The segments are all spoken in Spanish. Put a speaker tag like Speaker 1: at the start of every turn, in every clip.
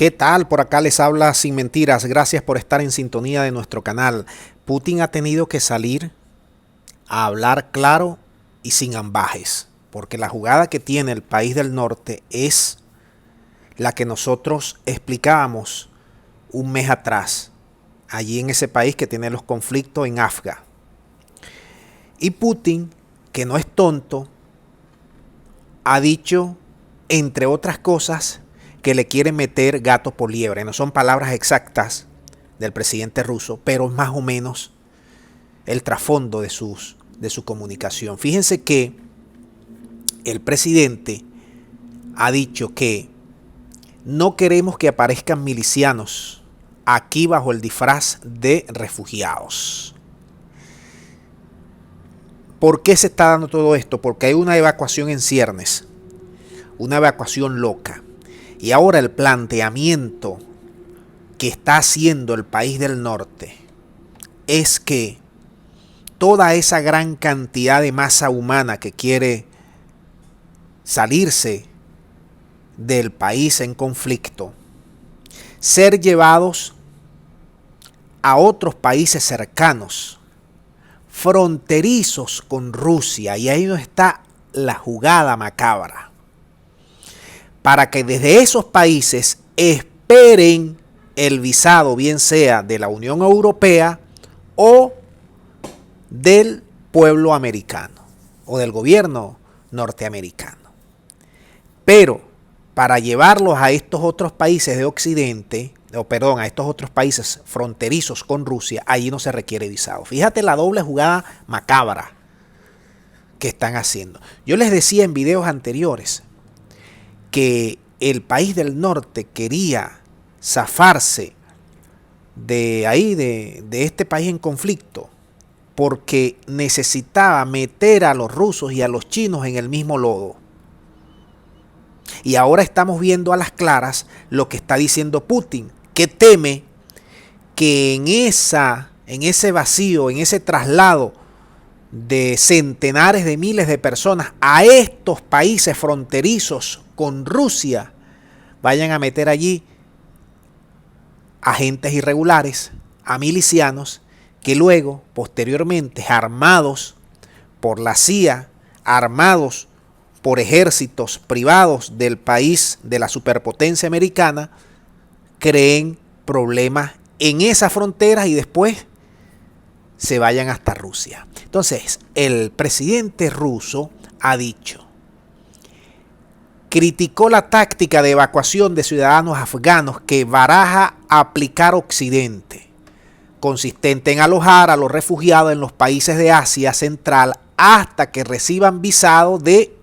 Speaker 1: ¿Qué tal? Por acá les habla Sin Mentiras. Gracias por estar en sintonía de nuestro canal. Putin ha tenido que salir a hablar claro y sin ambajes, porque la jugada que tiene el país del norte es la que nosotros explicábamos un mes atrás, allí en ese país que tiene los conflictos en Afga. Y Putin, que no es tonto, ha dicho, entre otras cosas, que le quiere meter gato por liebre. No son palabras exactas del presidente ruso, pero es más o menos el trasfondo de su comunicación. Fíjense que el presidente ha dicho que no queremos que aparezcan milicianos aquí bajo el disfraz de refugiados. ¿Por qué se está dando todo esto? Porque hay una evacuación en ciernes, una evacuación loca. Y ahora el planteamiento que está haciendo el país del norte es que toda esa gran cantidad de masa humana que quiere salirse del país en conflicto, ser llevados a otros países cercanos, fronterizos con Rusia, y ahí no está la jugada macabra, para que desde esos países esperen el visado, bien sea de la Unión Europea o del pueblo americano o del gobierno norteamericano. Pero para llevarlos a estos otros países de Occidente, a estos otros países fronterizos con Rusia, allí no se requiere visado. Fíjate la doble jugada macabra que están haciendo. Yo les decía en videos anteriores que el país del norte quería zafarse de ahí, de este país en conflicto, porque necesitaba meter a los rusos y a los chinos en el mismo lodo. Y ahora estamos viendo a las claras lo que está diciendo Putin, que teme que en ese vacío, en ese traslado de centenares de miles de personas a estos países fronterizos con Rusia, vayan a meter allí agentes irregulares, a milicianos, que luego, posteriormente, armados por la CIA, armados por ejércitos privados del país de la superpotencia americana, creen problemas en esas fronteras y después se vayan hasta Rusia. Entonces, el presidente ruso ha dicho, criticó la táctica de evacuación de ciudadanos afganos que baraja aplicar Occidente, consistente en alojar a los refugiados en los países de Asia Central hasta que reciban visado de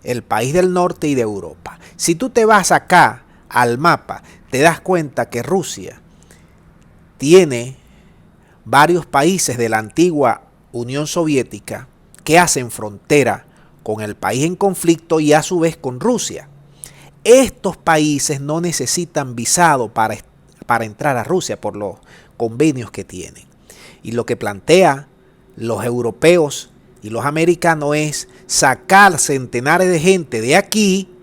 Speaker 1: el país del norte y de Europa. Si tú te vas acá al mapa, te das cuenta que Rusia tiene varios países de la antigua Unión Soviética que hacen frontera con el país en conflicto y a su vez con Rusia. Estos países no necesitan visado para entrar a Rusia por los convenios que tienen. Y lo que plantea los europeos y los americanos es sacar centenares de gente de aquí,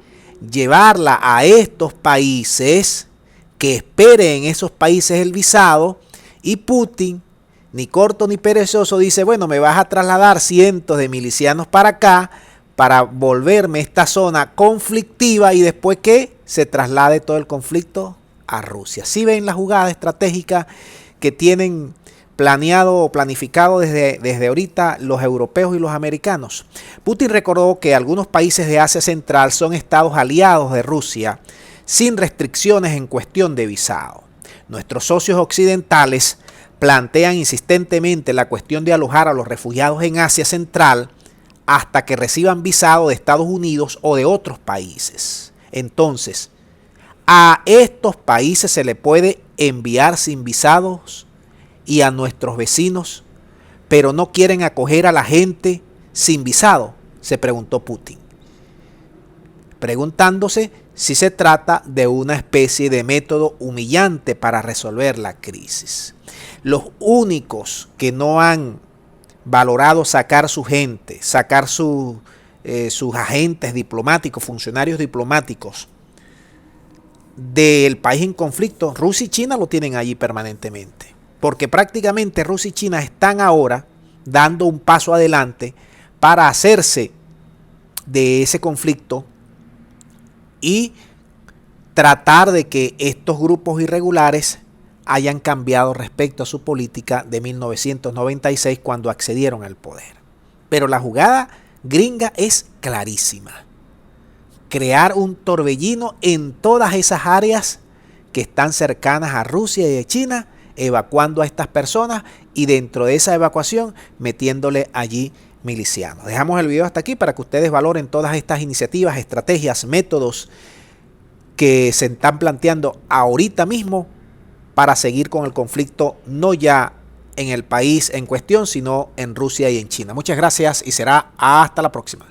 Speaker 1: llevarla a estos países, que esperen en esos países el visado, y Putin, ni corto ni perezoso, dice, bueno, me vas a trasladar cientos de milicianos para acá, para volverme esta zona conflictiva y después que se traslade todo el conflicto a Rusia. ¿Sí ven la jugada estratégica que tienen planeado o planificado desde ahorita los europeos y los americanos? Putin recordó que algunos países de Asia Central son estados aliados de Rusia sin restricciones en cuestión de visado. Nuestros socios occidentales plantean insistentemente la cuestión de alojar a los refugiados en Asia Central hasta que reciban visado de Estados Unidos o de otros países. Entonces, a estos países se le puede enviar sin visados y a nuestros vecinos, pero no quieren acoger a la gente sin visado, se preguntó Putin, preguntándose si se trata de una especie de método humillante para resolver la crisis. Los únicos que no han valorado sacar su gente, sacar sus agentes diplomáticos, funcionarios diplomáticos del país en conflicto, Rusia y China lo tienen allí permanentemente. Porque prácticamente Rusia y China están ahora dando un paso adelante para hacerse de ese conflicto y tratar de que estos grupos irregulares hayan cambiado respecto a su política de 1996 cuando accedieron al poder. Pero la jugada gringa es clarísima. Crear un torbellino en todas esas áreas que están cercanas a Rusia y a China, evacuando a estas personas y dentro de esa evacuación metiéndole allí milicianos. Dejamos el video hasta aquí para que ustedes valoren todas estas iniciativas, estrategias, métodos que se están planteando ahorita mismo para seguir con el conflicto, no ya en el país en cuestión, sino en Rusia y en China. Muchas gracias y será hasta la próxima.